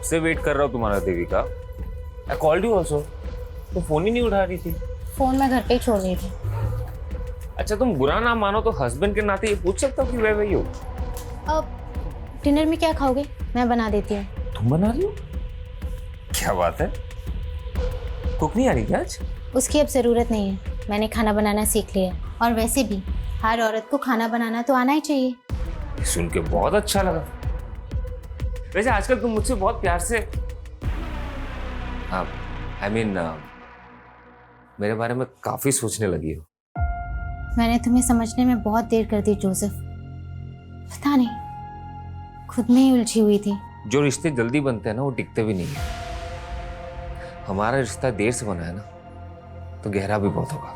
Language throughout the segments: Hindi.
से वेट कर रहा हूँ तुम्हारा Devika. I called you also, तो फोन ही नहीं उठा रही थी। फोन मैं घर पे ही छोड़ रही थी। अच्छा तुम बुरा ना मानो तो हस्बैंड के नाते ये पूछ सकता हूँ कि वह वही हो। अब डिनर में क्या खाओगे? मैं बना देती हूँ। तुम बना रही हो? क्या बात है, कुक नहीं आ रही क्या आज? उसकी अब ज़रूरत नहीं है, मैंने खाना बनाना सीख लिया। और वैसे भी हर औरत को खाना बनाना तो आना ही चाहिए। ये सुन के बहुत अच्छा लगा। वैसे आजकल तुम मुझसे बहुत प्यार से मेरे बारे में काफी सोचने लगी हो। मैंने तुम्हें समझने में बहुत देर कर दी जोसेफ। पता नहीं, खुद में ही उलझी हुई थी। जो रिश्ते जल्दी बनते हैं ना वो टिकते भी नहीं है। हमारा रिश्ता देर से बना है ना तो गहरा भी बहुत होगा।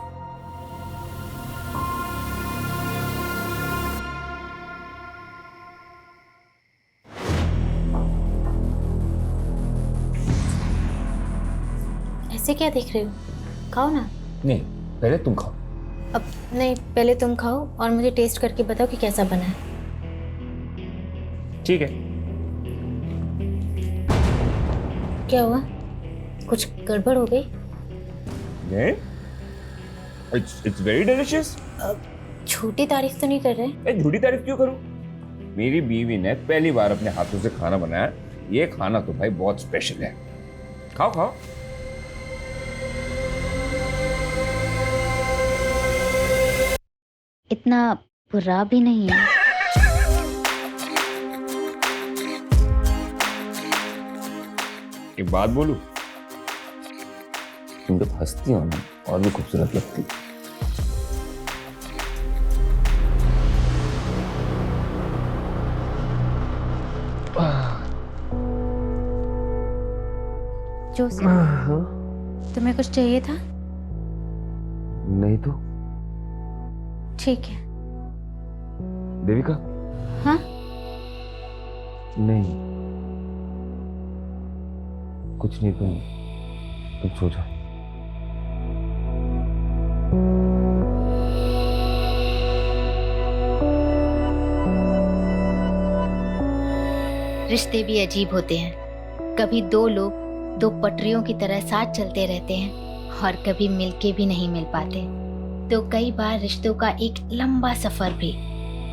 ऐसे क्या देख रहे हो? खाओ ना। नहीं, पहले तुम खाओ। अब नहीं, पहले तुम खाओ और मुझे टेस्ट करके बताओ कि कैसा बना है। ठीक है। क्या हुआ? कुछ गड़बड़ हो गई? नहीं, it's very delicious। छोटी तारीफ तो नहीं कर रहे? मैं झूठी तारीफ क्यों करूं? मेरी बीवी ने पहली बार अपने हाथों से खाना बनाया। ये खाना तो भाई बहुत स्पेशल है। खाओ खाओ। इतना बुरा भी नहीं है। एक बात बोलूं, तुम जब हंसती हो ना और भी खूबसूरत लगती। जोसेफ, तुम्हें कुछ चाहिए था? नहीं तो ठीक है। देविका। हाँ? नहीं कुछ नहीं, तुम सो जाओ। रिश्ते भी अजीब होते हैं। कभी दो लोग दो पटरियों की तरह साथ चलते रहते हैं और कभी मिलके भी नहीं मिल पाते। तो कई बार रिश्तों का एक लंबा सफर भी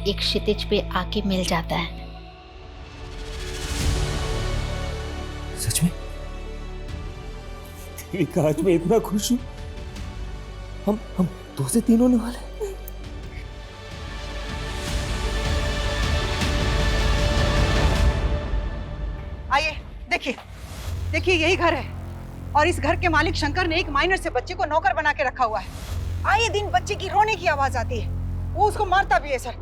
एक क्षितिज पे आके मिल जाता है। सच में? आज मैं इतना खुश हूँ। हम 2 से 3 होने वाले। आइए, देखिए देखिए, यही घर है और इस घर के मालिक शंकर ने एक माइनर से बच्चे को नौकर बना के रखा हुआ है। आए दिन बच्चे की रोने की आवाज आती है, वो उसको मारता भी है सर।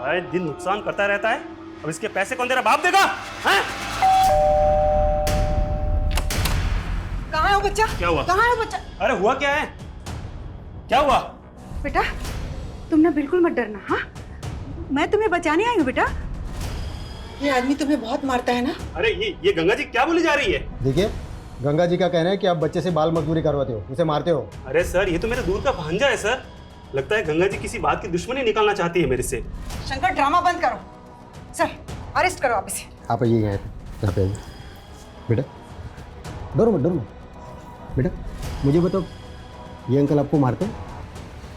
आए दिन नुकसान करता रहता है, अब इसके पैसे कौन तेरा बाप देगा? हैं? कहाँ है वो बच्चा? क्या हुआ? कहाँ है वो बच्चा? अरे हुआ क्या है? क्या हुआ? बेटा तुम ना बिल्कुल मत डरना। हाँ, मैं तुम्हें बचाने आई हूँ बेटा। ये आदमी तुम्हें बहुत मारता है ना। अरे ये गंगा जी क्या बोली जा रही है? देखिए, गंगा जी का कहना है कि आप बच्चे से बाल मजदूरी करवाते हो, उसे मारते हो। अरे सर, ये तो मेरे दूर का भांजा है सर। लगता है गंगा जी किसी बात की दुश्मनी निकालना चाहती है मेरे से। शंकर ड्रामा बंद करो। सर अरेस्ट करो आप इसे। आप आइए यहाँ पे आइए। बेटा डरो मत, डरो मत। बेटा मुझे बताओ, ये अंकल आपको मारते हैं?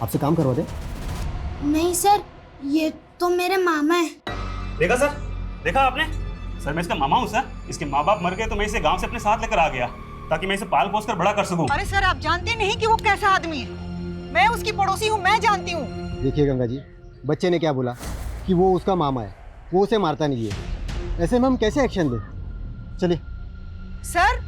आपसे काम करवाते? नहीं सर, ये तो मेरे मामा है। देखा सर, देखा आपने? सर मैं इसका मामा हूँ सर। इसके माँ बाप मर गए तो मैं इसे गांव से अपने साथ लेकर आ गया ताकि मैं इसे पाल पोस कर बड़ा कर सकूं। अरे सर, आप जानते नहीं कि वो कैसा आदमी है। मैं उसकी पड़ोसी हूँ, मैं जानती हूँ। देखिए गंगा जी, बच्चे ने क्या बोला कि वो उसका मामा है, वो उसे मारता नहीं है। ऐसे में हम कैसे एक्शन दें? चलिए। सर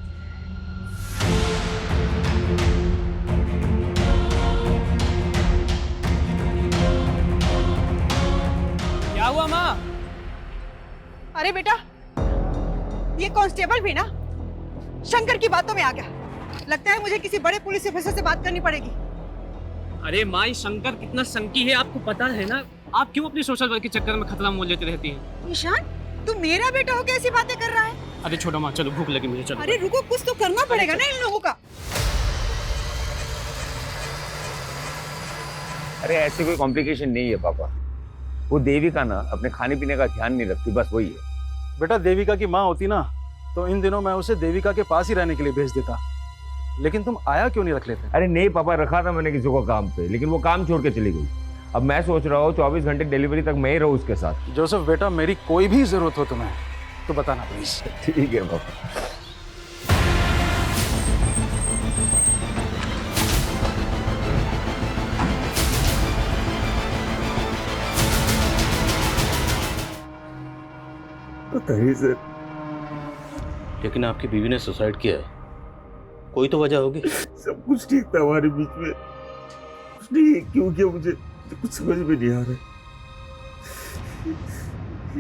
क्या हुआ माँ? अरे बेटा, ये कांस्टेबल भी ना शंकर की बातों में आ गया। लगता है मुझे किसी बड़े पुलिस ऑफिसर से बात करनी पड़ेगी। अरे माँ, ये शंकर कितना संकी है आपको पता है ना। आप क्यों अपनी सोशल वर्क के चक्कर में खतरा मोल लेती रहती हैं? निशान, तू मेरा बेटा हो कैसी बातें कर रहा है? अरे छोड़ो माँ, चलो भूख लगी मुझे, चलो। अरे रुको, कुछ तो करना पड़ेगा ना इन लोगों का। अरे ऐसी कोई कॉम्प्लिकेशन नहीं है पापा। वो देविका ना अपने खाने पीने का ध्यान नहीं रखती, बस वही है। बेटा देविका की माँ होती ना तो इन दिनों मैं उसे देविका के पास ही रहने के लिए भेज देता, लेकिन तुम आया क्यों नहीं रख लेते? अरे नहीं पापा, रखा था मैंने किसी को काम पे, लेकिन वो काम छोड़ के चली गई। अब मैं सोच रहा हूँ 24 घंटे डिलीवरी तक मैं ही रहूँ उसके साथ। जोसेफ बेटा, मेरी कोई भी जरूरत हो तुम्हें तो बताना प्लीज। ठीक है पापा। बताइए सर। लेकिन आपकी बीवी ने सुसाइड किया है, कोई तो वजह होगी। सब कुछ ठीक था हमारे बीच में, उसने क्यों किया मुझे कुछ समझ में नहीं आ रहा।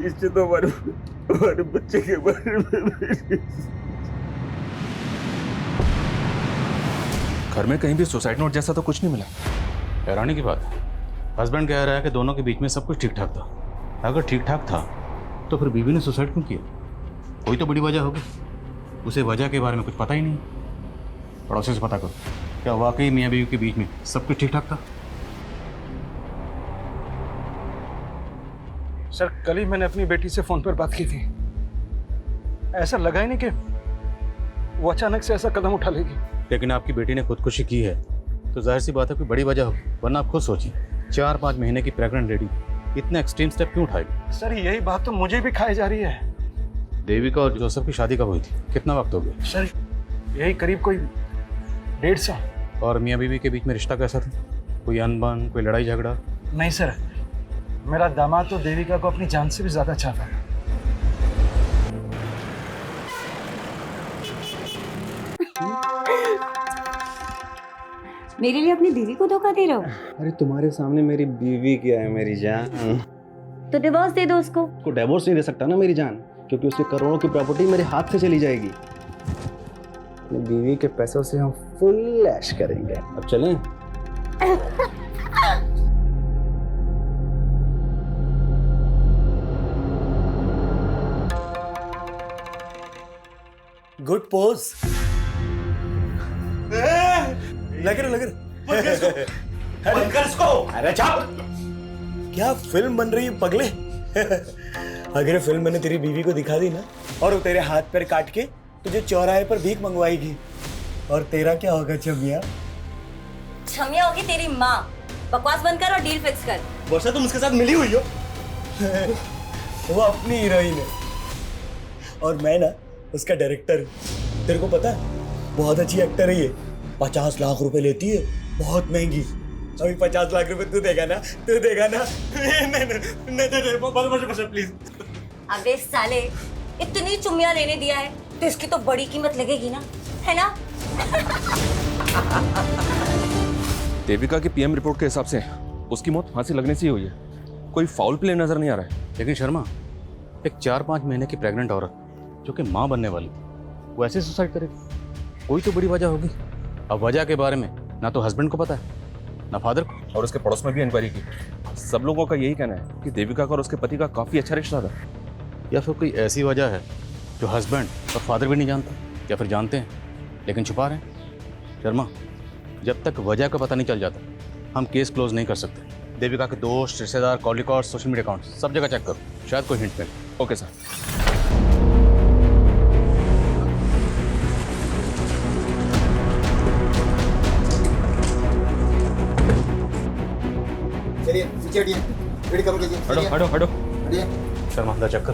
इससे तो हमारे बच्चे के बारे में घर में कहीं भी सुसाइड नोट जैसा तो कुछ नहीं मिला। हैरानी की बात है, हस्बैंड कह रहा है कि दोनों के बीच में सब कुछ ठीक ठाक था। अगर ठीक ठाक था तो फिर बीवी ने सुसाइड क्यों किया? कोई तो बड़ी वजह होगी। उसे वजह के बारे में कुछ पता ही नहीं। पड़ोसी से पता करो, क्या वाकई मियाँ बीवी के बीच में सब कुछ ठीक ठाक था? सर, कल ही मैंने अपनी बेटी से फोन पर बात की थी। ऐसा लगा ही नहीं कि वो अचानक से ऐसा कदम उठा लेगी। लेकिन आपकी बेटी ने खुदकुशी की है तो जाहिर सी बात है कोई बड़ी वजह होगी, वरना आप खुद सोचिए 4-5 महीने की प्रेग्नेंट लेडी इतना एक्सट्रीम स्टेप क्यों उठाएगी? सर, यही बात तो मुझे भी खाई जा रही है। देविका और जोसेफ की शादी कब हुई थी? कितना वक्त हो गया? सर, यही करीब कोई 1.5 साल। और मियाँ बीवी के बीच में रिश्ता कैसा था? कोई अनबन, कोई लड़ाई झगड़ा? नहीं सर, मेरा दामाद तो देविका को अपनी जान से भी ज्यादा चाहता है। मेरे लिए अपनी बीवी को धोखा दे रहे हो? अरे तुम्हारे सामने मेरी बीवी क्या है मेरी जान। तो डिवोर्स दे दो उसको। को डिवोर्स नहीं दे सकता ना मेरी जान, क्योंकि उसके करोड़ों की प्रॉपर्टी मेरे हाथ से चली जाएगी। अपनी बीवी के पैसों से हम फुल ऐश करेंगे। अब चलें? Good pose. लग रहा। अरे चुप! क्या फिल्म बन रही है पगले? अगर फिल्म मैंने तेरी बीवी को दिखा दी ना और वो तेरे हाथ पैर काट के तुझे चौराहे पर भीख मंगवाएगी, और तेरा क्या होगा छमिया? छमिया होगी तेरी माँ। बकवास बंद कर और डील फिक्स कर। वर्षा, तुम उसके साथ मिली हुई हो? वो अपनी हीरोइन है और मैं ना उसका डायरेक्टर हूँ। तेरे को पता है बहुत अच्छी एक्टर है ये। 50 लाख रुपए लेती है, बहुत महंगी। अभी 50 लाख रुपए तू देगा ना? नहीं, प्लीज। अबे साले, इतनी चुम्मियां लेने दिया है तो इसकी तो बड़ी कीमत लगेगी ना, है ना? देविका की पीएम रिपोर्ट के हिसाब से उसकी मौत फांसी लगने से ही हुई है। कोई फाउल प्ले नजर नहीं आ रहा है। लेकिन शर्मा, एक 4-5 महीने की प्रेग्नेंट औरत जो कि माँ बनने वाली, वो ऐसे सुसाइड करेगी? कोई तो बड़ी वजह होगी। अब वजह के बारे में ना तो हस्बैंड को पता है ना फादर को। और उसके पड़ोस में भी इंक्वायरी की। सब लोगों का यही कहना है कि देविका का और उसके पति का काफी अच्छा रिश्ता था। या फिर कोई ऐसी वजह है जो हस्बैंड और फादर भी नहीं जानता, या फिर जानते हैं लेकिन छुपा रहे हैं। शर्मा, जब तक वजह का पता नहीं चल जाता हम केस क्लोज नहीं कर सकते। देविका के दोस्त, रिश्तेदार, call record, social media account सब जगह चेक करो, शायद कोई हिंट मिले। Okay sir. चलिए पीछे हटिए, रेडी कवर कीजिए। हटो हटो हटो। हटिए। शर्मा, अंदर चेक कर।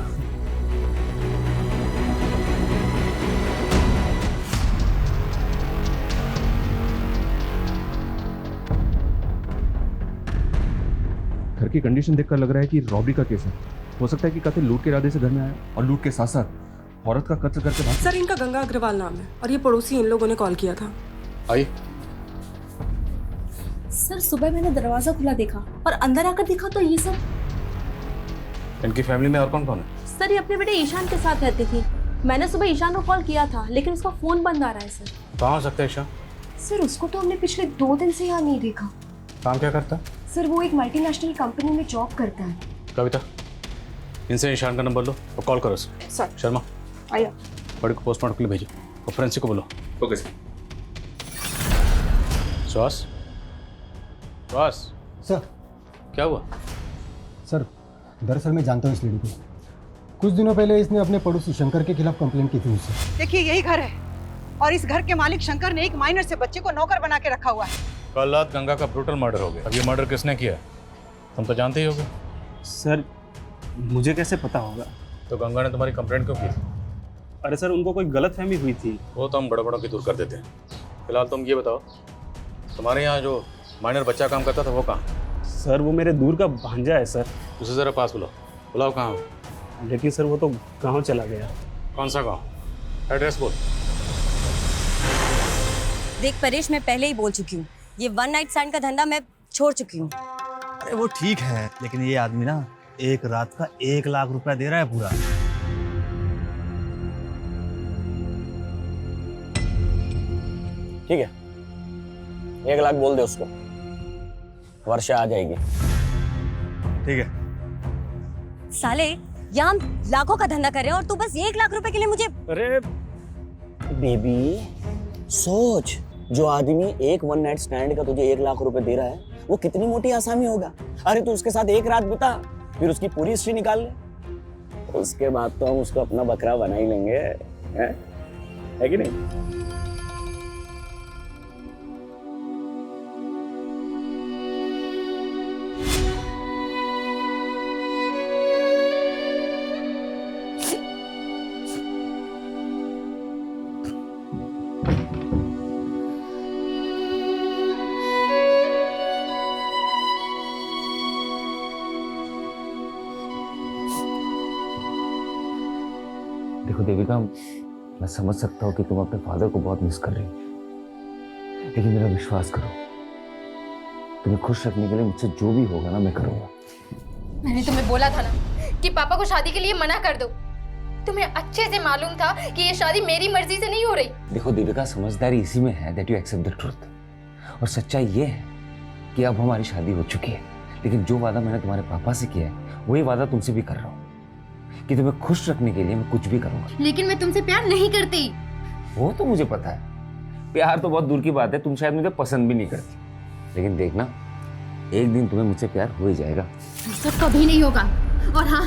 घर की कंडीशन देखकर लग रहा है कि रॉबरी का केस है। हो सकता है कि कातिल लूट के इरादे से घर में आया और लूट के साथ साथ औरत का कत्ल करके भाग। सर, इनका गंगा अग्रवाल नाम है और ये पड़ोसी इन लोगों ने कॉल किया था। आइए। सर, सुबह मैंने दरवाजा खुला देखा और अंदर आकर देखा तो ये सब। इनकी फैमिली में और कौन कौन है? सर, ये अपने बेटे ईशान के साथ रहती थी। मैंने सुबह ईशान को कॉल किया था लेकिन उसका फोन बंद आ रहा है सर। कहाँ हो सकता है ईशान? सर, उसको तो हमने पिछले 2 दिन से यहाँ नहीं देखा। काम क्या करता? सर, वो एक मल्टीनेशनल कंपनी में जॉब करता है। कविता, इनसे ईशान का नंबर लो और कॉल करो उसे। सर। शर्मा, आया। बड़ी को पोस्टमार्टम के लिए भेजो और फोरेंसिक को बोलो। Okay sir. श्वास, श्वास। सर। क्या हुआ? सर, दरअसल मैं जानता हूँ इस लेडी को। कुछ दिनों पहले इसने अपने पड़ोसी शंकर के खिलाफ कंप्लेंट की थी मुझसे। देखिए यही घर है और इस घर के मालिक शंकर ने एक माइनर से बच्चे को नौकर बना के रखा हुआ है। कल रात गंगा का ब्रूटल मर्डर हो गया। अब ये मर्डर किसने किया तुम तो जानते ही होगे। सर मुझे कैसे पता होगा? तो गंगा ने तुम्हारी कंप्लेंट क्यों की? अरे सर उनको कोई गलतफहमी हुई थी। वो तो हम गड़बड़ों की दूर कर देते हैं। फिलहाल तुम ये बताओ, तुम्हारे यहाँ जो माइनर बच्चा काम करता था वो कहाँ? सर वो मेरे दूर का भांजा है सर। उसे ज़रा पास बुलाओ। बुलाओ कहाँ हो? लेकिन सर वो तो गाँव चला गया। कौन सा गाँव? एड्रेस बोल। देख परेश, मैं पहले ही बोल चुकी हूँ, ये वन नाइट स्टैंड का धंधा मैं छोड़ चुकी हूँ। अरे वो ठीक है, लेकिन ये आदमी ना एक रात का 1 लाख रुपया दे रहा है पूरा। ठीक है, 1 लाख बोल दे उसको, वर्षा आ जाएगी। ठीक है। साले यहाँ हम लाखों का धंधा कर रहे हैं और तू बस 1 लाख रुपए के लिए मुझे। अरे बेबी सोच, जो आदमी एक वन नाइट स्टैंड का तुझे 1 लाख रुपए दे रहा है वो कितनी मोटी आसामी होगा। अरे तू उसके साथ एक रात बिता, फिर उसकी पूरी हिस्ट्री निकाल ले, उसके बाद तो हम उसको अपना बकरा बना ही लेंगे, है कि नहीं? देखो देविका, मैं समझ सकता हूँ कि तुम अपने फादर को बहुत मिस कर रही हो, लेकिन मेरा विश्वास करो, तुम्हें खुश रखने के लिए मुझसे जो भी होगा ना मैं करूँगा। मैंने तुम्हें बोला था ना कि पापा को शादी के लिए मना कर दो। तुम्हें अच्छे से मालूम था कि ये शादी मेरी मर्जी से नहीं हो रही। देखो देविका, समझदारी इसी में है that you accept the truth, और सच्चाई ये है कि अब हमारी शादी हो चुकी है, लेकिन जो वादा मैंने तुम्हारे पापा से किया है वही वादा तुमसे भी कर रहा हूँ कि तुम्हें खुश रखने के लिए मैं कुछ भी करूंगा। लेकिन मैं तुमसे प्यार नहीं करती। वो तो मुझे पता है, प्यार तो बहुत दूर की बात है, तुम शायद मुझे पसंद भी नहीं करती, लेकिन देखना एक दिन तुम्हें मुझसे प्यार हो ही जाएगा। ऐसा कभी नहीं होगा, और हाँ,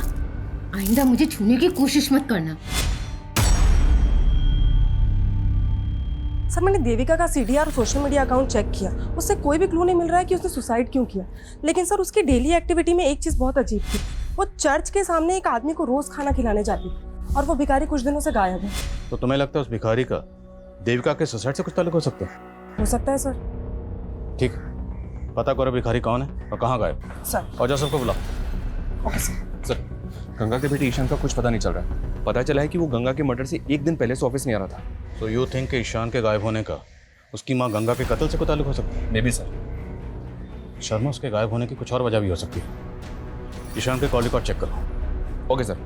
आइंदा मुझे छूने की कोशिश मत करना। सर मैंने देविका का सीडीआर और सोशल मीडिया अकाउंट चेक किया, उससे कोई भी क्लू नहीं मिल रहा है कि उसने सुसाइड क्यों किया। लेकिन सर उसकी डेली एक्टिविटी में एक चीज़ बहुत अजीब थी, वो चर्च के सामने एक आदमी को रोज खाना खिलाने जाती थी और वो भिखारी कुछ दिनों से गायब है। तो तुम्हें लगता है उस भिखारी का देविका के सुसाइड से कुछ ताल्लुक हो सकता है? हो सकता है सर। ठीक, पता करो भिखारी कौन है और कहाँ गायब सर। और जा सबको बुलाओ। Okay sir. सर, गंगा के बेटे ईशान का कुछ पता नहीं चल रहा है। पता चला है कि वो गंगा के मर्डर से एक दिन पहले से ऑफिस नहीं आ रहा था। तो यू थिंक कि ईशान के गायब होने का उसकी माँ गंगा के कत्ल से कोई ताल्लुक हो सकता है? May be sir. शर्मा, उसके गायब होने की कुछ और वजह भी हो सकती है। ईशान के कॉल रिकॉर्ड चेक करो। Okay sir.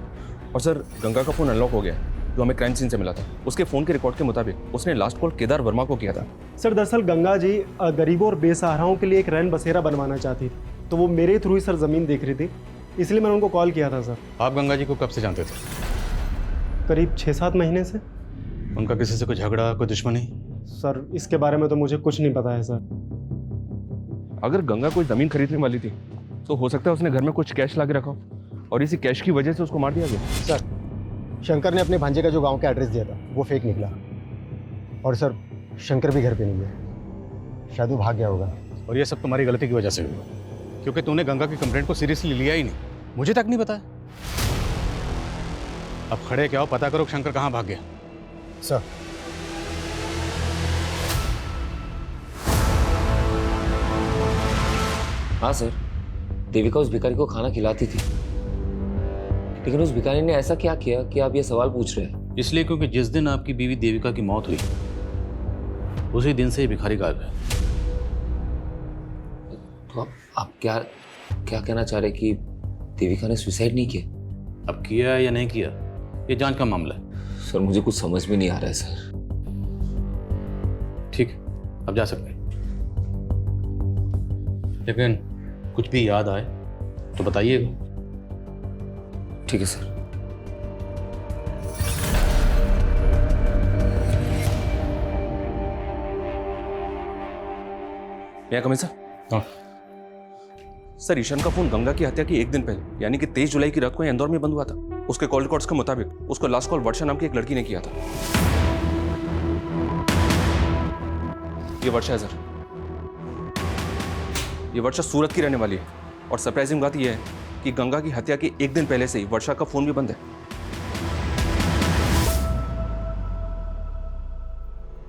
और सर, गंगा का फ़ोन अनलॉक हो गया जो हमें क्राइम सीन से मिला था। उसके फ़ोन के रिकॉर्ड के मुताबिक उसने लास्ट कॉल केदार वर्मा को किया था। सर दरअसल गंगा जी गरीबों और बेसहाराओं के लिए एक रैन बसेरा बनवाना चाहती थी, तो वो मेरे थ्रू ही सर ज़मीन देख रही थी, इसलिए मैंने उनको कॉल किया था सर। आप गंगा जी को कब से जानते थे? करीब 6-7 महीने से। उनका किसी से कोई झगड़ा, कोई दुश्मनी? सर इसके बारे में तो मुझे कुछ नहीं पता है सर। अगर गंगा कोई ज़मीन खरीदने वाली थी तो हो सकता है उसने घर में कुछ कैश ला के रखा हो और इसी कैश की वजह से उसको मार दिया गया। सर, शंकर ने अपने भांजे का जो गांव का एड्रेस दिया था वो फेक निकला, और सर शंकर भी घर पे नहीं है, शायद वो भाग गया होगा। और ये सब तुम्हारी गलती की वजह से हुआ, क्योंकि तूने गंगा की कंप्लेंट को सीरियसली लिया ही नहीं, मुझे तक नहीं बताया। अब खड़े क्या हो, पता करो शंकर कहाँ भाग गया। सर हाँ सर, देविका उस भिखारी को खाना खिलाती थी, लेकिन उस भिखारी ने ऐसा क्या किया कि आप ये सवाल पूछ रहे हैं? इसलिए क्योंकि जिस दिन आपकी बीवी देविका की मौत हुई उसी दिन से ये भिखारी गायब है। तो आप क्या कहना चाह रहे कि देविका ने सुसाइड नहीं किया? अब किया या नहीं किया ये जांच का मामला है। सर मुझे कुछ समझ में नहीं आ रहा है सर। ठीक है, अब जा सकते हैं, लेकिन कुछ भी याद आए तो बताइएगा। ठीक है सर। क्या कमें सर? हाँ सर, ईशान का फोन गंगा की हत्या की एक दिन पहले यानी कि 23 जुलाई की रात को इंदौर में बंद हुआ था। उसके कॉल रिकॉर्ड्स के मुताबिक उसको लास्ट कॉल वर्षा नाम की एक लड़की ने किया था। ये वर्षा है सर, ये वर्षा सूरत की रहने वाली है। और सरप्राइजिंग बात यह है कि गंगा की हत्या के एक दिन पहले से ही वर्षा का फोन भी बंद है।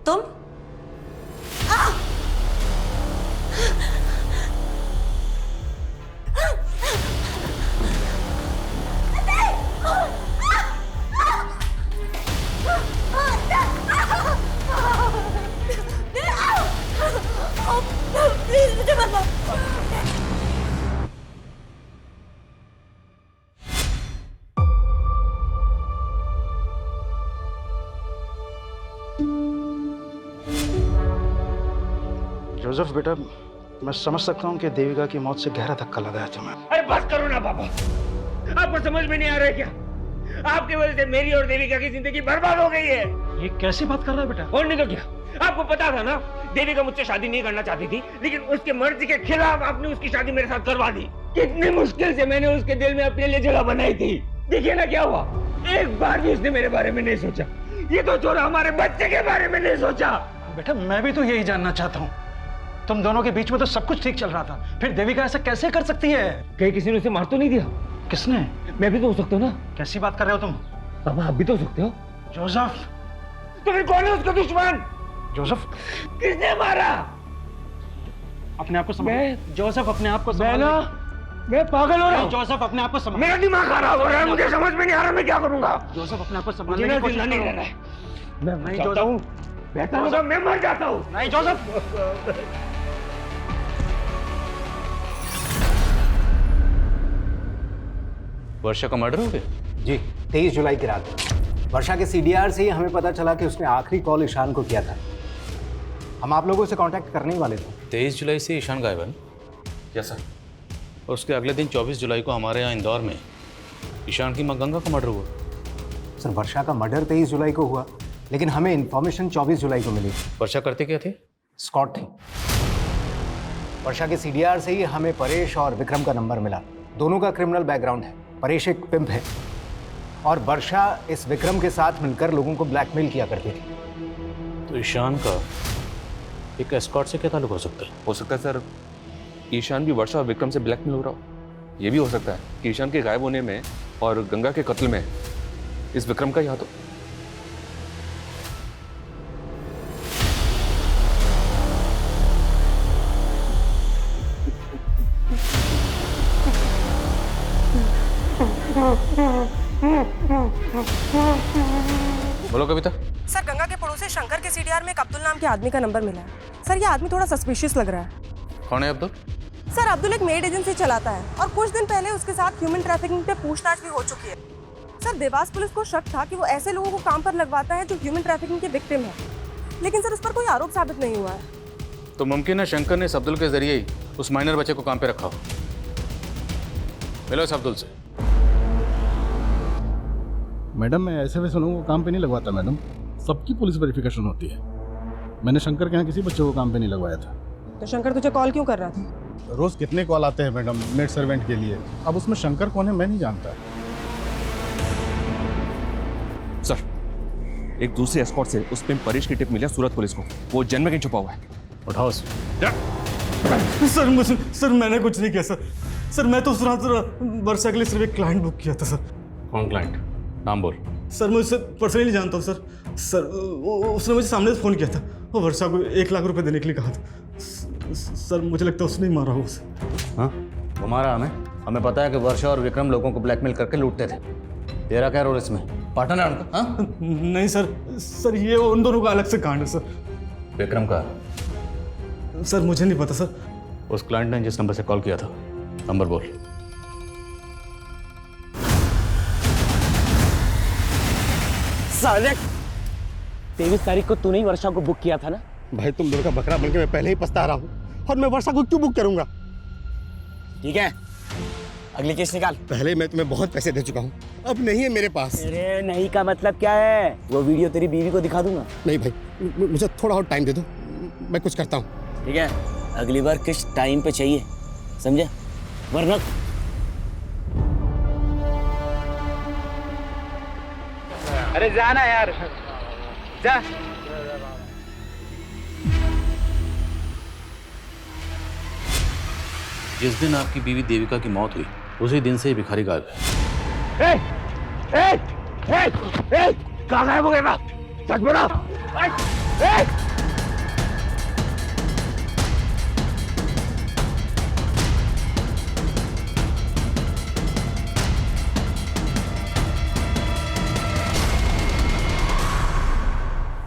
तुम प्लीज मुझे मत मारो। जोसेफ बेटा, मैं समझ सकता हूँ कि देविका की मौत से गहरा धक्का लगा है तुम्हें। अरे बस करो ना पापा, आपको समझ में नहीं आ रहा है क्या? आपकी वजह से मेरी और देविका की जिंदगी बर्बाद हो गई है। ये कैसी बात कर रहा है बेटा? और नहीं तो क्या, आपको पता था ना देविका मुझसे शादी नहीं करना चाहती थी, लेकिन उसके मर्जी के खिलाफ आपने उसकी शादी मेरे साथ करवा दी। कितनी मुश्किल से मैंने उसके दिल में अपने लिए जगह बनाई थी। देखिए ना क्या हुआ, एक बार भी उसने मेरे बारे में नहीं सोचा। ये तो छोड़ा, हमारे बच्चे के बारे में नहीं सोचा। बेटा मैं भी तो यही जानना चाहता हूँ, तुम दोनों के बीच में तो सब कुछ ठीक चल रहा था, फिर देविका ऐसा कैसे कर सकती है? कहीं किसी ने उसे मार तो नहीं दिया? किसने? मैं भी तो हो सकता हूँ ना। कैसी बात कर रहे हो तुम? पापा आप भी तो हो सकते हो। जोसेफ, तो फिर कौन है उसका दुश्मन? जोसेफ, किसने मारा? अपने आप को संभालो। जोसेफ अपने आप को संभालो। मैं पागल हो रहा हूँ। जोसेफ अपने आप को संभालो। मेरा दिमाग खराब हो रहा है, मुझे समझ में नहीं आ रहा मैं क्या करूंगा। जोसेफ अपने आप को संभालने की कोशिश नहीं करो। रहना है। मैं नहीं जाता हूँ, बेहतर होगा मैं मर जाता हूँ। नहीं जोसेफ। वर्षा का मर्डर हो गया? जी, 23 जुलाई की रात वर्षा के सीडीआर से ही हमें पता चला कि उसने आखिरी कॉल ईशान को किया था। हम आप लोगों से कांटेक्ट करने ही वाले थे। 23 जुलाई से ईशान गायब है? Yes sir. और उसके अगले दिन 24 जुलाई को हमारे यहाँ इंदौर में ईशान की माँ गंगा का मर्डर हुआ। सर वर्षा का मर्डर 23 जुलाई को हुआ, लेकिन हमें इन्फॉर्मेशन 24 जुलाई को मिली। वर्षा करते क्या थे? स्कॉट थी। वर्षा के सीडीआर से ही हमें परेश और विक्रम का नंबर मिला। दोनों का क्रिमिनल बैकग्राउंड है। परेश एक पिम्प है और वर्षा इस विक्रम के साथ मिलकर लोगों को ब्लैकमेल किया करती थी। तो ईशान का एक एस्कॉर्ट से क्या ताल्लुक हो सकता है? हो सकता है सर ईशान भी वर्षा और विक्रम से ब्लैकमेल हो रहा हो। ये भी हो सकता है कि ईशान के गायब होने में और गंगा के कत्ल में इस विक्रम का ही हाथ हो। बोलो कविता। सर गंगा के पड़ोसी शंकर के सीडीआर में एक अब्दुल नाम के आदमी का नंबर मिला है। सर ये आदमी थोड़ा सस्पिशियस लग रहा है। कौन है अब्दुल? सर अब्दुल एक मेड एजेंसी चलाता है और कुछ दिन पहले उसके साथ ह्यूमन ट्रैफिकिंग पे पूछताछ भी हो चुकी है। सर देवास पुलिस को शक था कि वो ऐसे लोगों को काम पर लगवाता है जो ह्यूमन ट्रैफिकिंग के विक्टिम है, लेकिन सर उस पर कोई आरोप साबित नहीं हुआ है। तो मुमकिन है शंकर ने इस अब्दुल के जरिए ही उस माइनर बच्चे को काम पे रखा हो। मिलो इस अब्दुल से। मैडम मैं ऐसे वैसे लोगों को काम पे नहीं लगवाता मैडम, सबकी पुलिस वेरिफिकेशन होती है। मैंने शंकर के यहाँ किसी बच्चे को काम पे नहीं लगवाया था। तो शंकर तुझे कॉल क्यों कर रहा था? रोज कितने कॉल आते हैं मैडम मेड सर्वेंट के लिए, अब उसमें शंकर कौन है मैं नहीं जानता। सर एक दूसरे एस्कॉर्ट से उस पे परेश की टिप मिली सूरत पुलिस को, वो जन्म में कहीं छुपा हुआ है। उठाओ सर मैंने कुछ नहीं किया सर मैं तो उस रात वर्षा के लिए सिर्फ एक क्लाइंट बुक किया था सर। कौन क्लाइंट? नाम बोल। सर मैं उससे पर्सनली जानता हूँ सर उसने मुझे सामने से फ़ोन किया था, वो वर्षा को 1 लाख रुपए देने के लिए कहा था। सर मुझे लगता है उसने ही मारा हो उसे। हाँ वो मारा हमें पता है कि वर्षा और विक्रम लोगों को ब्लैकमेल करके लूटते थे। तेरा क्या रोल इसमें? पार्टनर है उनका? हाँ? नहीं सर ये उन दोनों का अलग से कांड है सर। विक्रम का? सर मुझे नहीं पता सर। उस क्लाइंट ने जिस नंबर से कॉल किया था नंबर बोल। साले 23 तारीख को तूने ही वर्षा को बुक किया था ना? भाई तुम दोनों का बकरा बनके मैं पहले ही पछता रहा हूँ, और मैं वर्षा को क्यों बुक करूंगा? ठीक है अगली केस निकाल। पहले मैं तुम्हें बहुत पैसे दे चुका हूँ, अब नहीं है मेरे पास। अरे नहीं का मतलब क्या है? वो वीडियो तेरी बीवी को दिखा दूंगा। नहीं भाई मुझे थोड़ा और टाइम दे दो, मैं कुछ करता हूँ। ठीक है अगली बार किस टाइम पे चाहिए समझे, वरना अरे जाना यार, जा। जिस दिन आपकी बीवी देविका की मौत हुई उसी दिन से ही भिखारी गायब है। कहाँ गायब हो गया था? सच बता।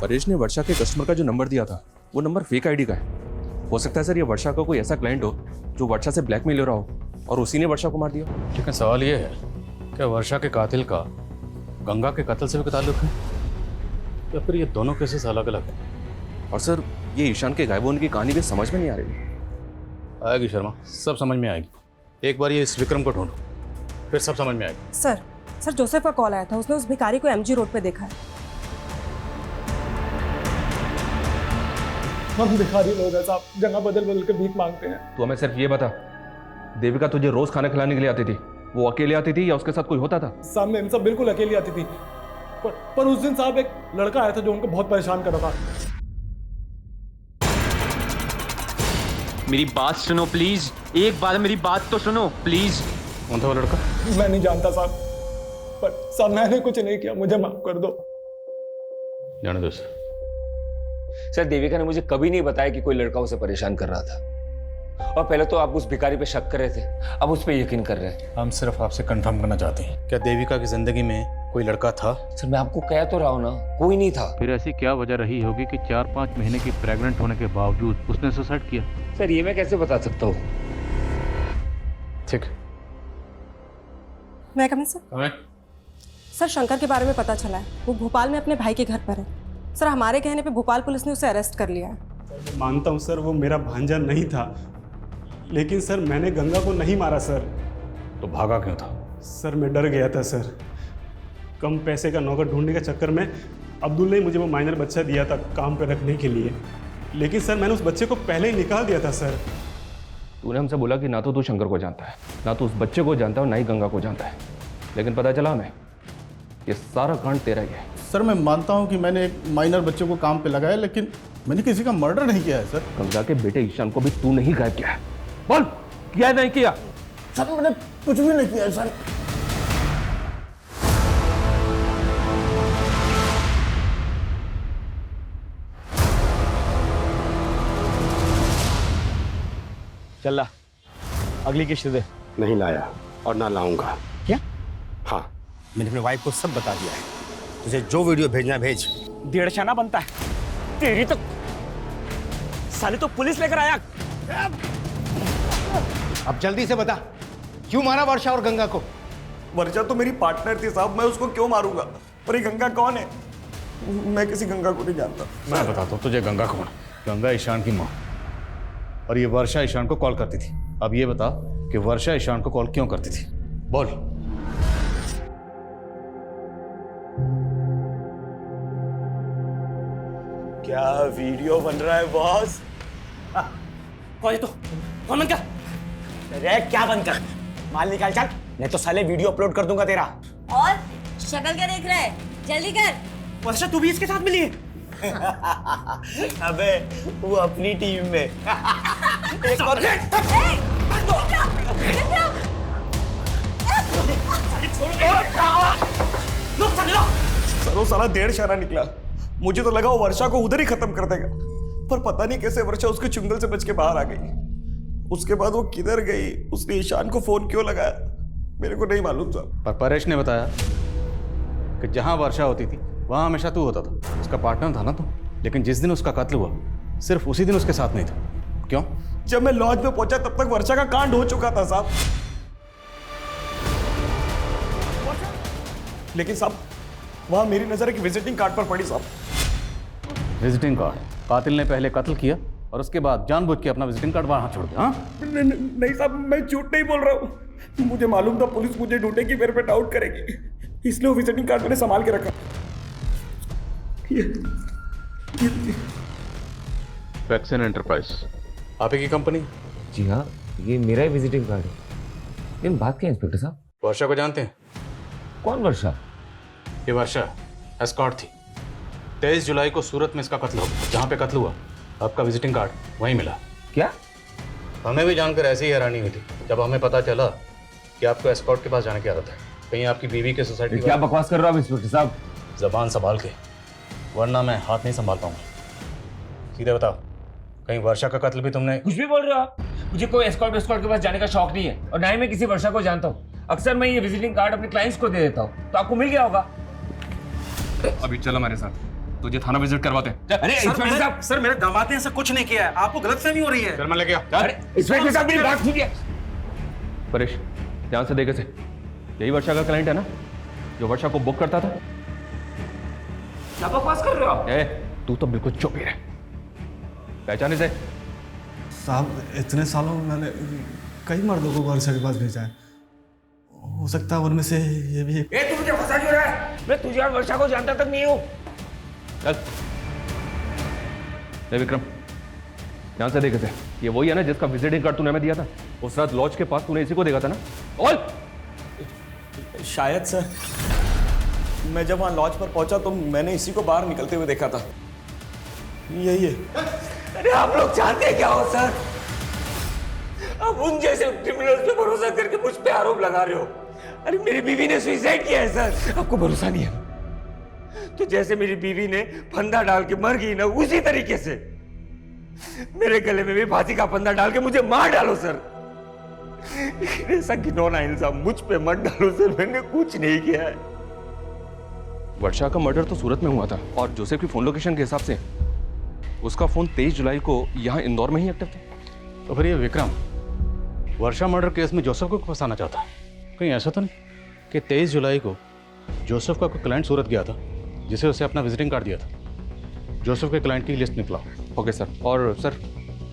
परेश ने वर्षा के कस्टमर का जो नंबर दिया था वो नंबर फेक आईडी का है। हो सकता है सर ये वर्षा का कोई ऐसा क्लाइंट हो जो वर्षा से ब्लैकमेल हो रहा हो और उसी ने वर्षा को मार दिया। लेकिन सवाल ये है कि वर्षा के कातिल का गंगा के कत्ल से भी ताल्लुक है या फिर ये दोनों केसेस अलग अलग हैं? और सर ये ईशान के गायब होने की कहानी भी समझ में नहीं आ रही। आएगी शर्मा, सब समझ में आएगी। एक बार ये इस विक्रम को ढूंढो, फिर सब समझ में आएगी। सर जोसेफ का कॉल आया था, उसने उस भिखारी को एमजी रोड पे देखा है। हम भिखारी लोग हैं साहब, जगह बदल बदल के भीख मांगते हैं। तू हमें सिर्फ ये बता, देविका तुझे रोज खाना खिलाने के लिए आती थी, वो अकेले आती थी या उसके साथ कोई होता था? साहब मैम सब बिल्कुल अकेली आती थी, पर उस दिन साहब एक लड़का आया था जो उनको बहुत परेशान कर रहा था। मेरी बात सुनो प्लीज, एक बार मेरी बात तो सुनो प्लीज। कौन था वो लड़का? मैं नहीं जानता साहब, पर साहब मैंने कुछ नहीं किया, मुझे माफ कर दो। जाने दो सर। सर देविका ने मुझे कभी नहीं बताया कि कोई लड़का उसे परेशान कर रहा था, और पहले तो आप उस भिखारी पे शक कर रहे थे, अब उस पे यकीन कर रहे हैं। हम सिर्फ आपसे कंफर्म करना चाहते हैं, क्या देविका की जिंदगी में कोई लड़का था? सर मैं आपको कह तो रहा हूँ ना, कोई नहीं था। फिर ऐसी क्या वजह रही होगी कि 4-5 महीने की प्रेग्नेंट होने के बावजूद उसने सुसाइड किया? सर ये मैं कैसे बता सकता हूँ। ठीक, मैं कमिंग सर? सर शंकर के बारे में पता चला है, वो भोपाल में अपने भाई के घर पर है। सर हमारे कहने पे भोपाल पुलिस ने उसे अरेस्ट कर लिया है। मानता हूँ सर वो मेरा भांजा नहीं था, लेकिन सर मैंने गंगा को नहीं मारा सर। तो भागा क्यों था? सर मैं डर गया था सर, कम पैसे का नौकर ढूंढने के चक्कर में अब्दुल ने मुझे वो माइनर बच्चा दिया था काम पे रखने के लिए, लेकिन सर मैंने उस बच्चे को पहले ही निकाल दिया था सर। तूने हमसे बोला कि ना तो तू शंकर को जानता है, ना तो उस बच्चे को जानता है और ना ही गंगा को जानता है, लेकिन पता चला हमें ये सारा कांड तेरा ही है। सर मैं मानता हूँ कि मैंने एक माइनर बच्चे को काम पे लगाया, लेकिन मैंने किसी का मर्डर नहीं किया है सर। गंगा के बेटे ईशान को भी तू नहीं गायब किया है? बोल, किया नहीं किया? सर मैंने कुछ भी नहीं किया सर। चल अगली किस्त दे। नहीं लाया और ना लाऊंगा। क्या? हाँ मैंने अपनी वाइफ को सब बता दिया है, तुझे जो वीडियो भेजना है भेज। 1.5 आना बनता है तेरी तो, साले तो पुलिस लेकर आया। अब जल्दी से बता, क्यों मारा वर्षा और गंगा को? वर्षा तो मेरी पार्टनर थी साहब, मैं उसको क्यों मारूंगा? और ये गंगा कौन है? मैं किसी गंगा को नहीं जानता। मैं बताता हूँ तुझे गंगा कौन। गंगा ईशान की माँ, और ये वर्षा ईशान को कॉल करती थी। अब ये बता कि वर्षा ईशान को कॉल क्यों करती थी, बोल। क्या वीडियो बन रहा है बॉस? कौन है तू? कौन बंद कर? अरे क्या बंद कर? माल निकाल चल, नहीं तो साले वीडियो अपलोड कर दूंगा तेरा। और शक्ल क्या देख रहा है? जल्दी कर। वर्षा तू भी इसके साथ मिली है? अबे वो अपनी टीम में। एक और सर वो साला 1.5 आना निकला, मुझे तो लगा वो वर्षा को उधर ही खत्म कर देगा, पर पता नहीं कैसे वर्षा उसके चुंगल से बच के बाहर आ गई। उसके बाद वो किधर गई, उसने ईशान को फोन क्यों लगाया, मेरे को नहीं मालूम था। पर परेश ने बताया कि जहां वर्षा होती थी वहां हमेशा तू होता था, उसका पार्टनर था ना तू। लेकिन जिस दिन उसका कत्ल हुआ सिर्फ उसी दिन उसके साथ नहीं था। क्यों? जब मैं लॉज में पहुंचा तब तक वर्षा का कांड हो चुका था साहब। लेकिन साहब वहां मेरी नजर एक विजिटिंग कार्ड पर पड़ी साहब। Visiting card? कातिल ने पहले कत्ल किया और उसके बाद जानबूझ के अपना विजिटिंग कार्ड वहां छोड़ दिया। हाँ? नहीं साहब मैं झूठ नहीं बोल रहा हूँ, मुझे मालूम था पुलिस मुझे ढूंढेगी, मेरे पे डाउट करेगी, इसलिए वो विजिटिंग कार्ड मैंने संभाल के रखा। वैक्सीन एंटरप्राइज आप ही की कंपनी? जी हाँ, ये मेरा ही विजिटिंग कार्ड है। लेकिन बात क्या है इंस्पेक्टर साहब? वर्षा को जानते हैं? कौन वर्षा? ये वर्षा एस्कॉर्ट थी। 23 जुलाई को सूरत में इसका कत्ल हो गया। जहाँ पे कत्ल हुआ आपका विजिटिंग कार्ड वहीं मिला। क्या? हमें भी जानकर ऐसी ही हैरानी हुई थी जब हमें पता चला कि आपको एस्कॉर्ट के पास जाने की आदत है। कहीं आपकी बीवी के सोसाइटी। क्या बकवास कर रहे हो आप इंस्पेक्टर साहब? जबान संभाल के, वरना मैं हाथ नहीं संभाल पाऊंगा। सीधे बताओ, कहीं वर्षा का कत्ल भी तुमने? कुछ भी बोल रहे हो आप? मुझे कोई एस्कॉर्ट के पास जाने का शौक नहीं है और ना ही मैं किसी वर्षा को जानता हूँ। अक्सर मैं ये विजिटिंग कार्ड अपने क्लाइंट्स को दे देता हूँ, तो आपको मिल गया होगा। अभी चलो हमारे साथ, तुझे थाना विजिट करवाते हैं। अरे इंस्पेक्टर साहब, सर मेरे दामाद ने ऐसा कुछ नहीं किया है, आपको गलतफहमी हो रही है। शर्मा लेके आओ। अरे इंस्पेक्टर साहब मेरी बात सुनिए। परेश, ध्यान से देखे से, यही वर्षा का क्लाइंट है ना जो वर्षा को बुक करता था? क्या बकवास कर रहे हो आप? तू तो बिल्कुल चुप ही रह। पहचाने से? साहब इतने सालों में मैंने कई मर्दों को वर्षा के पास भेजा है, हो सकता है उनमें से ये भी। तू मुझे फंसा क्यों रहा है? मैं तुझे और वर्षा को जानता तक नहीं हूँ। चल। विक्रम, ध्यान से देखे थे, ये वही है ना जिसका विजिटिंग कार्ड तूने हमें दिया था? उस रात लॉज के पास तूने इसी को देखा था ना? और शायद सर, मैं जब वहाँ लॉज पर पहुंचा तो मैंने इसी को बाहर निकलते हुए देखा था। यही है। अरे आप लोग जानते हैं क्या हो सर? आप उन जैसे क्रिमिनल्स पे भरोसा करके मुझ पे आरोप लगा रहे हो। अरे मेरी बीवी ने सुसाइड किया है सर। आपको भरोसा नहीं है तो जैसे मेरी बीवी ने फंदा डाल के मर गई ना, उसी तरीके से मेरे गले में भी फांसी का फंदा डाल के मुझे मार डालो सर। ऐसा घिनौना इल्जाम मुझ पे मत डालो सर, मैंने कुछ नहीं किया है। वर्षा का मर्डर तो सूरत में हुआ था और जोसेफ की फोन लोकेशन के हिसाब से उसका फोन 23 जुलाई को यहाँ इंदौर में ही एक्टिव था। तो फिर ये विक्रम वर्षा मर्डर केस में जोसेफ को फंसाना चाहता है? कहीं ऐसा तो नहीं कि 23 जुलाई को जोसेफ का कोई क्लाइंट सूरत गया था जिसे उसे अपना विजिटिंग कार्ड दिया था? जोसेफ के क्लाइंट की लिस्ट निकला। Okay sir. और सर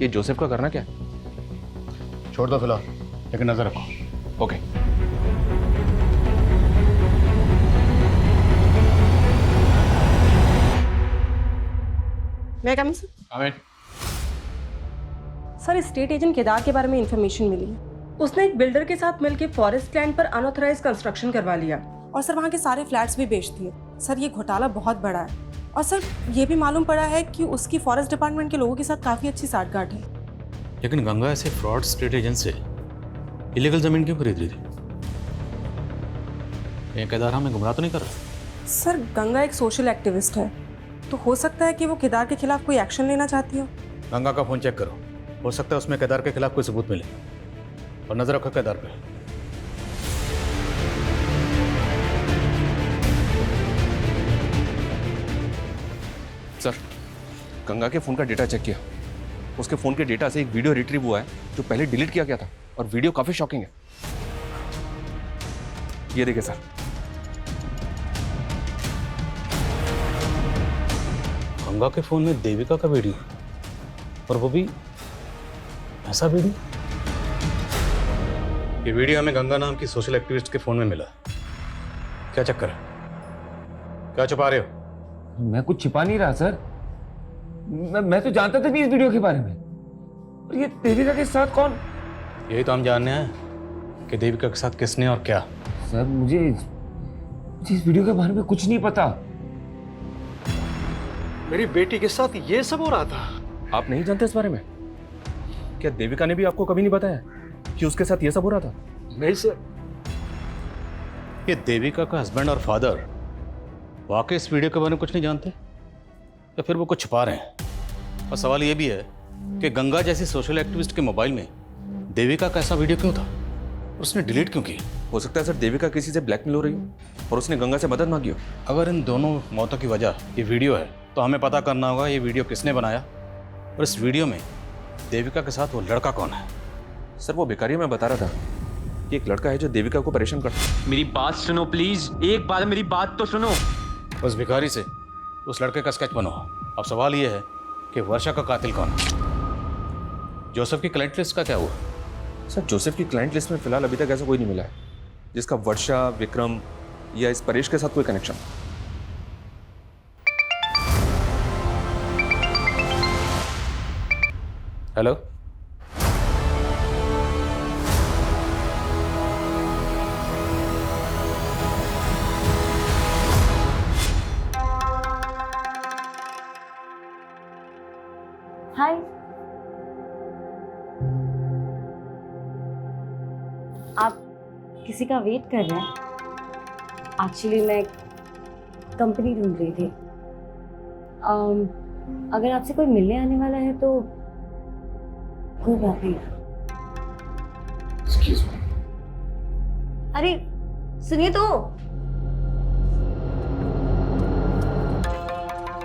ये जोसेफ का करना क्या है? छोड़ दो फिलहाल, लेकिन नजर रखो। ओके। मैं come sir? Aamir. Sir state agent Kedar के बारे में इंफॉर्मेशन मिली है। उसने एक बिल्डर के साथ मिलकर फॉरेस्ट लैंड पर अनऑथराइज कंस्ट्रक्शन करवा लिया और सर वहाँ के सारे फ्लैट्स भी बेच दिए। सर ये घोटाला बहुत बड़ा है और सर ये भी मालूम पड़ा है कि उसकी फॉरेस्ट डिपार्टमेंट के लोगों के साथ काफ़ी अच्छी साठगांठ है। लेकिन गंगा ऐसे फ्रॉड स्टेट एजेंट से इलीगल जमीन क्यों खरीद रही थी? ये केदार हमें गुमराह तो नहीं कर रहा? सर गंगा एक सोशल एक्टिविस्ट है, तो हो सकता है कि वो केदार के खिलाफ कोई एक्शन लेना चाहती हो। गंगा का फोन चेक करो, हो सकता है उसमें केदार के खिलाफ कोई सबूत मिले। और नजर रखो केदार पे। सर गंगा के फोन का डेटा चेक किया, उसके फोन के डेटा से एक वीडियो रिट्रीव हुआ है जो पहले डिलीट किया गया था और वीडियो काफी शॉकिंग है। ये देखिए सर। गंगा के फोन में देविका का वीडियो, और वो भी ऐसा वीडियो? ये वीडियो हमें गंगा नाम की सोशल एक्टिविस्ट के फोन में मिला। क्या चक्कर है? क्या छुपा रहे हो? मैं कुछ छिपा नहीं रहा सर। मैं तो जानता था नहीं इस वीडियो के बारे में। और ये देविका के साथ कौन? यही तो हम जानने हैं कि देविका के साथ किसने और क्या। सर मुझे इस वीडियो के बारे में कुछ नहीं पता। मेरी बेटी के साथ ये सब हो रहा था। आप नहीं जानते इस बारे में? क्या देविका ने भी आपको कभी नहीं बताया कि उसके साथ ये सब हो रहा था? नहीं सर। ये देविका का हस्बैंड और फादर वाकई इस वीडियो के बारे में कुछ नहीं जानते या फिर वो कुछ छुपा रहे हैं? और सवाल ये भी है कि गंगा जैसी सोशल एक्टिविस्ट के मोबाइल में देविका का ऐसा वीडियो क्यों था और उसने डिलीट क्यों किया? हो सकता है सर देविका किसी से ब्लैकमेल हो रही हो और उसने गंगा से मदद मांगी हो। अगर इन दोनों मौतों की वजह ये वीडियो है तो हमें पता करना होगा ये वीडियो किसने बनाया और इस वीडियो में देविका के साथ वो लड़का कौन है। सर वो भिखारी मैं बता रहा था कि एक लड़का है जो देविका को परेशान करता है। मेरी बात सुनो प्लीज, एक बार मेरी बात तो सुनो। उस भिखारी से उस लड़के का स्केच बनो। अब सवाल ये है कि वर्षा का कातिल कौन है? जोसेफ की क्लाइंट लिस्ट का क्या हुआ? सर जोसेफ की क्लाइंट लिस्ट में फिलहाल अभी तक ऐसा कोई नहीं मिला है जिसका वर्षा, विक्रम या इस परेश के साथ कोई कनेक्शन। हेलो, हाय। आप किसी का वेट कर रहे हैं? एक्चुअली मैं कंपनी ढूंढ रही थी। अगर आपसे कोई मिलने आने वाला है तो कोई बात नहीं। Excuse me. अरे सुनिए तो।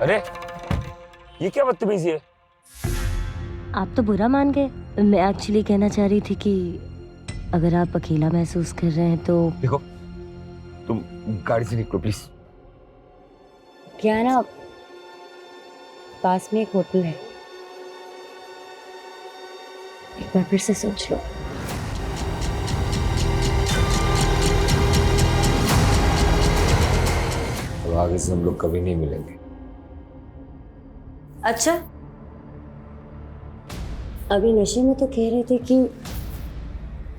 अरे ये क्या बदतमीजी है? आप तो बुरा मान गए। मैं एक्चुअली कहना चाह रही थी कि अगर आप अकेला महसूस कर रहे हैं तो देखो, तुम गाड़ी से निकलो प्लीज। क्या है ना, पास में एक होटल है, एक बार फिर से सोच लो। अब आगे से हम लोग कभी नहीं मिलेंगे। अच्छा, अभी नशे में तो कह रहे थे कि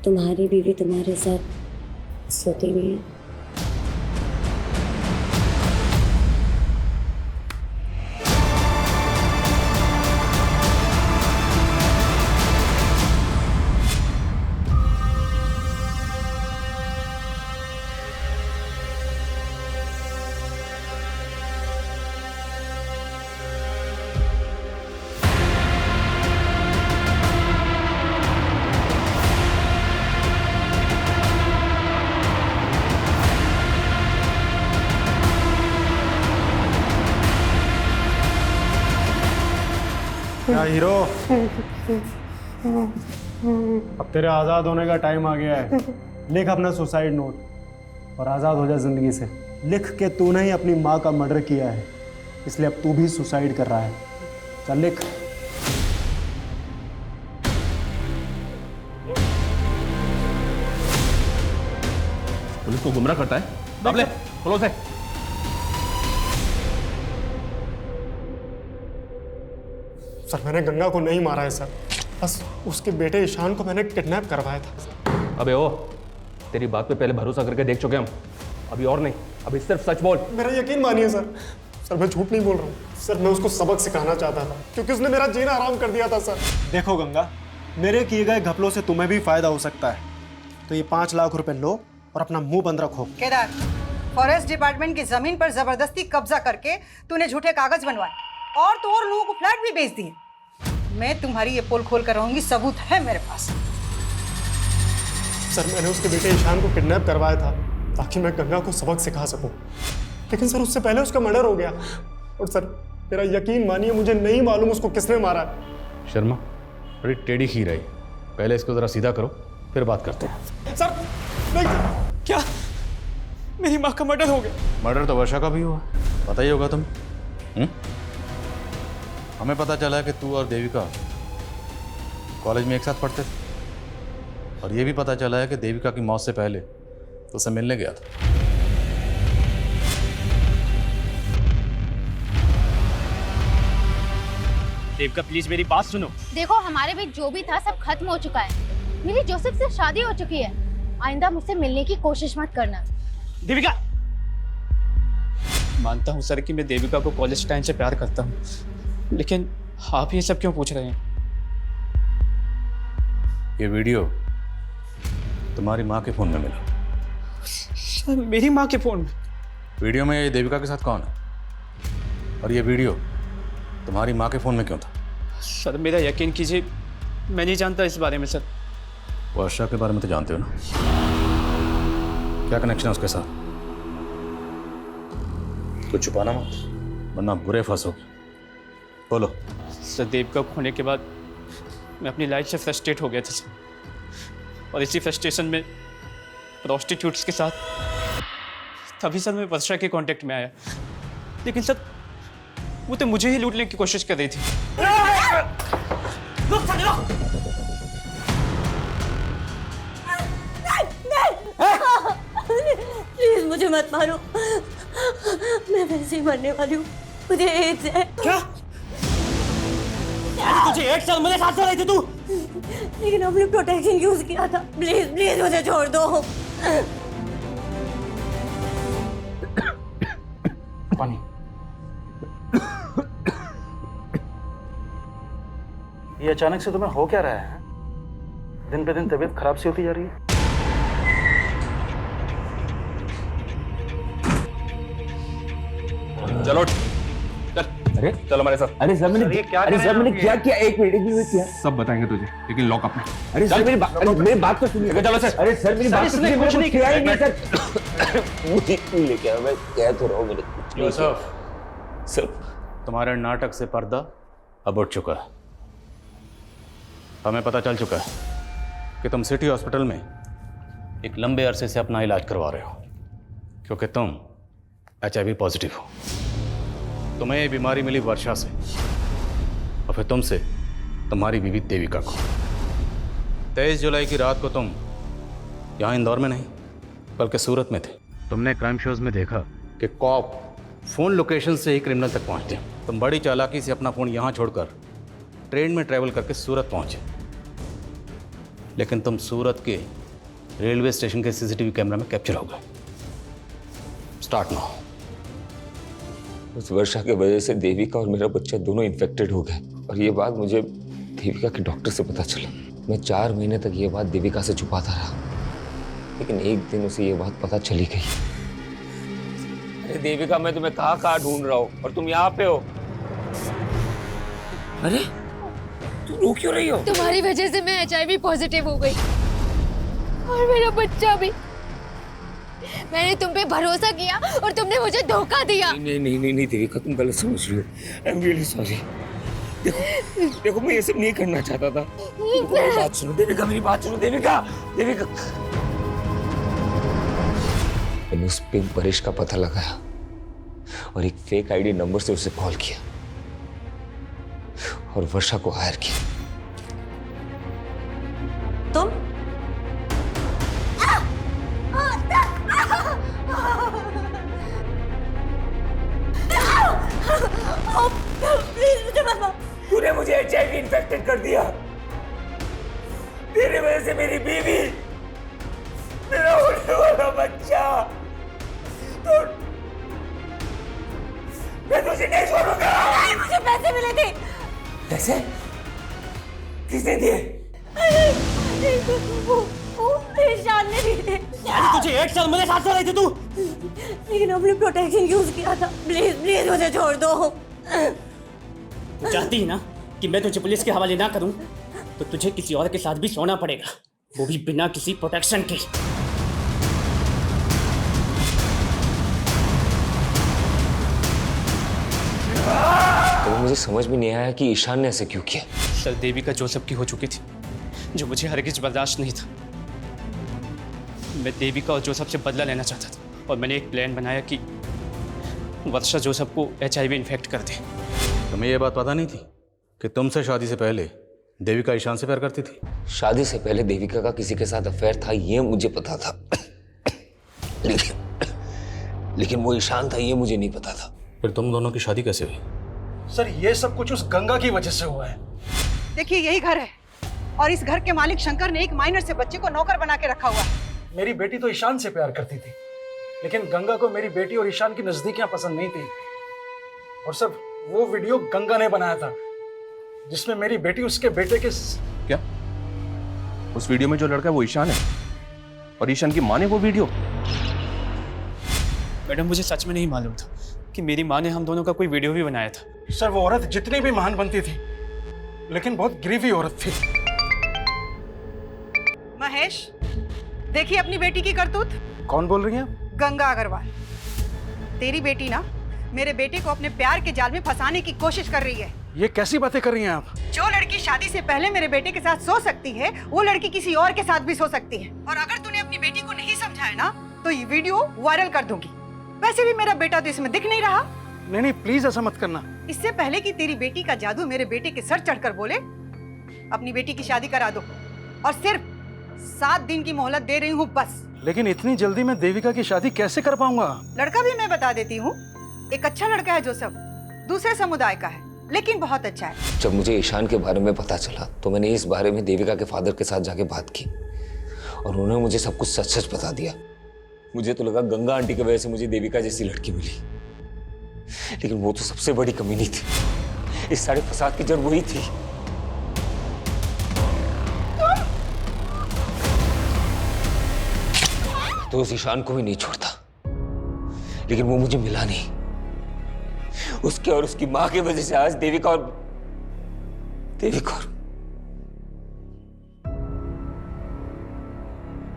तुम्हारी बीवी तुम्हारे साथ सोती नहीं है। क्या हीरो, अब तेरे आज़ाद होने का टाइम आ गया है। लिख अपना सुसाइड नोट और आज़ाद हो जा जिंदगी से। लिख के तूने ही अपनी माँ का मर्डर किया है, इसलिए अब तू भी सुसाइड कर रहा है। चल लिख। पुलिस को गुमराह करता है। बाबले, खोलो से। सर मैंने गंगा को नहीं मारा है सर, बस उसके बेटे ईशान को मैंने किडनैप करवाया था। अबे ओ, तेरी बात पे पहले भरोसा करके देख चुके हम, अभी और नहीं, अभी सिर्फ सच बोल। मेरा यकीन मानिए सर, सर मैं झूठ नहीं बोल रहा हूँ सर, मैं उसको सबक सिखाना चाहता था क्योंकि उसने मेरा जीना आराम कर दिया था सर। देखो गंगा, मेरे किए गए घपलों से तुम्हें भी फायदा हो सकता है, तो ये 5 लाख रुपए लो और अपना मुंह बंद रखो। केदार, फॉरेस्ट डिपार्टमेंट की जमीन पर जबरदस्ती कब्जा करके तूने झूठे कागज बनवाए और तो और लोगों को फ्लैट भी बेच दिए। मैं तुम्हारी ये पोल खोल कर रहूंगी, सबूत है मेरे पास। सर मैंने उसके बेटे ईशान को किडनैप करवाया था ताकि मैं गंगा को सबक सिखा सकूं, लेकिन सर उससे पहले उसका मर्डर हो गया। और सर मेरा यकीन मानिए, मुझे नहीं मालूम उसको किसने मारा। शर्मा, बड़ी टेढ़ी खीर है, पहले इसको जरा सीधा करो फिर बात करते हैं। सर नहीं, क्या मेरी माँ का मर्डर हो गया? मर्डर तो वर्षा का भी हुआ, पता ही होगा तुम। हमें पता चला है कि तू और देविका कॉलेज में एक साथ पढ़ते थे, और ये भी पता चला है कि देविका की मौत से पहले तो उसे मिलने गया था। देविका प्लीज मेरी बात सुनो। देखो, हमारे बीच जो भी था सब खत्म हो चुका है। मेरी जोसेफ से शादी हो चुकी है। आइंदा मुझसे मिलने की कोशिश मत करना। देविका, मानता हूँ सर कि मैं देविका को कॉलेज टाइम से प्यार करता हूँ, लेकिन आप ये सब क्यों पूछ रहे हैं? ये वीडियो तुम्हारी माँ के फोन में मिला। सर मेरी माँ के फोन में? वीडियो में ये देविका के साथ कौन है, और ये वीडियो तुम्हारी माँ के फोन में क्यों था? सर मेरा यकीन कीजिए, मैं नहीं जानता इस बारे में सर। वर्षा के बारे में तो जानते हो ना, क्या कनेक्शन है उसके साथ? कुछ छुपाना मत, वरना बुरे फंसोगे। बोलो। सर देविका को होने के बाद मैं अपनी लाइफ से फ्रस्ट्रेट हो गया था सर, और इसी फ्रस्ट्रेशन में प्रोस्टिट्यूट्स के साथ तभी सर मैं वर्षा के कांटेक्ट में आया, लेकिन सर वो तो मुझे ही लूटने की कोशिश कर रही थी। प्लीज मुझे मत मारो, मैं वैसे ही मरने वाली हूँ, मुझे एड्स है। क्या? तुझे 1 साल मेरे साथ रही थी तू? लेकिन हमने प्रोटेक्शन यूज किया था। प्लीज प्लीज मुझे छोड़ दो। पानी। ये अचानक से तुम्हें हो क्या रहा है? दिन पे दिन तबीयत खराब सी होती जा रही है। चलो चल, अरे चल हमारे साथ। अरे सर मैंने क्या किया? एक मिनट किया। सब बताएंगे तुझे, लेकिन लॉक अप में। अरे सर मेरी बात तो सुनिए। चलो सर। अरे सर मेरी बात तो सुनिए। कुछ नहीं किया ही नहीं सर। मुझे क्यों लेके आया? मैं कह तो रहा हूँ मैंने कुछ नहीं किया। सर तुम्हारे नाटक से पर्दा अब उठ चुका है। हमें पता चल चुका है कि तुम सिटी हॉस्पिटल में एक लंबे अरसे से अपना इलाज करवा रहे हो, क्योंकि तुम HIV पॉजिटिव हो। तुम्हें ये बीमारी मिली वर्षा से, और फिर तुमसे तुम्हारी बीवी देविका को। 23 जुलाई की रात को तुम यहाँ इंदौर में नहीं बल्कि सूरत में थे। तुमने क्राइम शोज में देखा कि कॉप फोन लोकेशन से ही क्रिमिनल तक पहुँचते हैं। तुम बड़ी चालाकी से अपना फ़ोन यहाँ छोड़कर ट्रेन में ट्रैवल करके सूरत पहुँचे, लेकिन तुम सूरत के रेलवे स्टेशन के CCTV कैमरा में कैप्चर हो गए। Start now. उस वर्षा की वजह से देविका और मेरा बच्चा दोनों इन्फेक्टेड हो गए, और ये बात मुझे देविका के डॉक्टर से पता चला। मैं 4 महीने तक ये बात देविका से छुपाता रहा, लेकिन एक दिन उसे ये बात पता चली गई। अरे देविका, मैं तुम्हें कहाँ ढूंढ रहा हूँ और तुम यहाँ पे हो। अरे तुम रो क्यों रही हो? तुम्हारी वजह से मैं HIV पॉजिटिव हो गई और मेरा बच्चा भी। मैंने तुम पे भरोसा किया और तुमने मुझे धोखा दिया। नहीं देविका, तुम गलत समझ रही हो। I am really sorry. देखो मैं ये सब नहीं करना चाहता था। मेरी बात सुनो देविका, मेरी बात सुनो देविका। मैंने उस पिंक परेश का पता लगाया और एक फेक ID नंबर से उसे कॉल किया और वर्षा को हायर किया। तुम तूने मुझे HIV इन्फेक्टेड कर दिया। तेरे वजह से मेरी बीवी, मेरा होने वाला बच्चा, मैं तुझे नहीं छोड़ूंगा। मुझे पैसे मिले थे। पैसे? किसने दिए? वो ईशान ने दिए थे। तुझे 1 साल मेरे साथ रही थी तू, लेकिन हमने प्रोटेक्शन यूज किया था। प्लीज मुझे छोड़ दो। चाहती है ना कि मैं तुझे पुलिस के हवाले ना करूं, तो तुझे किसी और के साथ भी सोना पड़ेगा, वो भी बिना किसी प्रोटेक्शन के। तो मुझे समझ में नहीं आया कि ईशान ने ऐसे क्यों किया। सर देविका जोसेफ की हो चुकी थी, जो मुझे हरगिज बर्दाश्त नहीं था। मैं देविका और जोसेफ से बदला लेना चाहता था, और मैंने एक प्लान बनाया कि वर्षा जोसेफ को HIV इन्फेक्ट कर दे। तुम्हें यह बात पता नहीं थी कि तुमसे शादी से पहले देविका ईशान से प्यार करती थी? शादी से पहले देविका का किसी के साथ अफेयर था, ये मुझे पता था। लेकिन वो ईशान था, ये मुझे नहीं पता था। फिर तुम दोनों की शादी कैसे हुई? सर ये सब कुछ उस गंगा की वजह से हुआ है। देखिए यही घर है, और इस घर के मालिक शंकर ने एक माइनर से बच्चे को नौकर बना के रखा हुआ है। मेरी बेटी तो ईशान से प्यार करती थी, लेकिन गंगा को मेरी बेटी और ईशान की नजदीकियां पसंद नहीं थी। और सर वो वीडियो गंगा ने बनाया था, जिसमें मेरी बेटी उसके बेटे के क्या? उस वीडियो में जो लड़का है वो ईशान है, और ईशान की माँ ने वो वीडियो? मैडम मुझे सच में नहीं मालूम था कि मेरी माँ ने हम दोनों का कोई वीडियो भी बनाया था। सर वो औरत जितनी भी महान बनती थी, लेकिन बहुत गिरी औरत थी। महेश, देखिए अपनी बेटी की करतूत। कौन बोल रही हैं? गंगा अग्रवाल। तेरी बेटी ना मेरे बेटे को अपने प्यार के जाल में फंसाने की कोशिश कर रही है। ये कैसी बातें कर रही हैं आप? जो लड़की शादी से पहले मेरे बेटे के साथ सो सकती है, वो लड़की किसी और के साथ भी सो सकती है। और अगर तूने अपनी बेटी को नहीं समझाया ना, तो ये वीडियो वायरल कर दूंगी। वैसे भी मेरा बेटा तो इसमें दिख नहीं रहा। नहीं प्लीज ऐसा मत करना। इससे पहले कि तेरी बेटी का जादू मेरे बेटे के सर चढ़कर बोले, अपनी बेटी की शादी करा दो, और सिर्फ 7 दिन की मोहलत दे रही हूँ बस। लेकिन इतनी जल्दी मैं देविका की शादी कैसे कर पाऊंगा? लड़का भी मैं बता देती हूँ। एक अच्छा लड़का है जोसेफ, दूसरे समुदाय का है, लेकिन बहुत अच्छा है। जब मुझे ईशान के बारे में पता चला तो मैंने इस बारे में देविका के फादर के साथ जाके बात की, और उन्होंने मुझे सब कुछ सच सच बता दिया। मुझे तो लगा गंगा आंटी की वजह से मुझे देविका जैसी लड़की मिली, लेकिन वो तो सबसे बड़ी कमी नहीं थी। इस सारे फसाद की जड़ वही थी। तो उस ईशान को भी नहीं छोड़ता, लेकिन वो मुझे मिला नहीं। उसके और उसकी मां की वजह से आज देविका और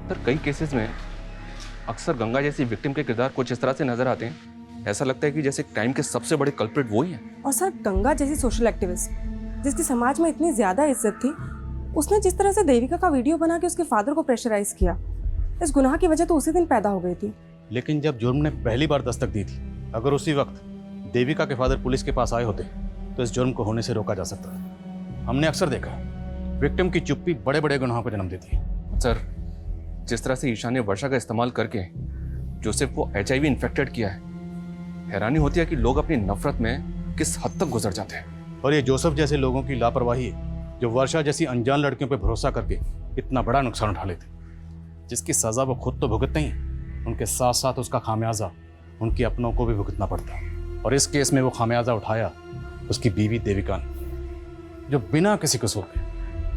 सर कई केसेस में अक्सर गंगा जैसी विक्टिम के किरदार कुछ इस तरह से नजर आते हैं, ऐसा लगता है कि जैसे क्राइम के सबसे बड़े कल्प्रिट वो ही हैं। और सर गंगा जैसी सोशल एक्टिविस्ट जिसकी समाज में इतनी ज्यादा इज्जत थी, उसने जिस तरह से देविका का वीडियो बना के उसके फादर को प्रेशराइज किया, इस गुनाह की वजह तो उसी दिन पैदा हो गई थी। लेकिन जब जुर्म ने पहली बार दस्तक दी थी, अगर उसी वक्त देविका के फादर पुलिस के पास आए होते तो इस जुर्म को होने से रोका जा सकता है। हमने अक्सर देखा विक्टिम की चुप्पी बड़े बड़े गुनाहों को जन्म देती है। सर जिस तरह से ईशान ने वर्षा का इस्तेमाल करके जोसेफ को HIV इन्फेक्टेड किया है, हैरानी होती है कि लोग अपनी नफरत में किस हद तक गुजर जाते हैं। और ये जोसेफ जैसे लोगों की लापरवाही है जो वर्षा जैसी अनजान लड़कियों पर भरोसा करके इतना बड़ा नुकसान उठा लेते, जिसकी सजा वो खुद तो भुगतते ही, उनके साथ साथ उसका खामियाजा उनके अपनों को भी भुगतना पड़ता है। और इस केस में वो खामियाजा उठाया उसकी बीवी देविका ने, जो बिना किसी कसूर के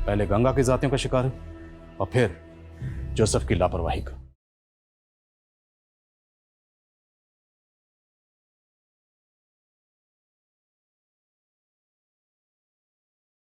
पहले गंगा की जातियों का शिकार हुई और फिर जोसेफ की लापरवाही का।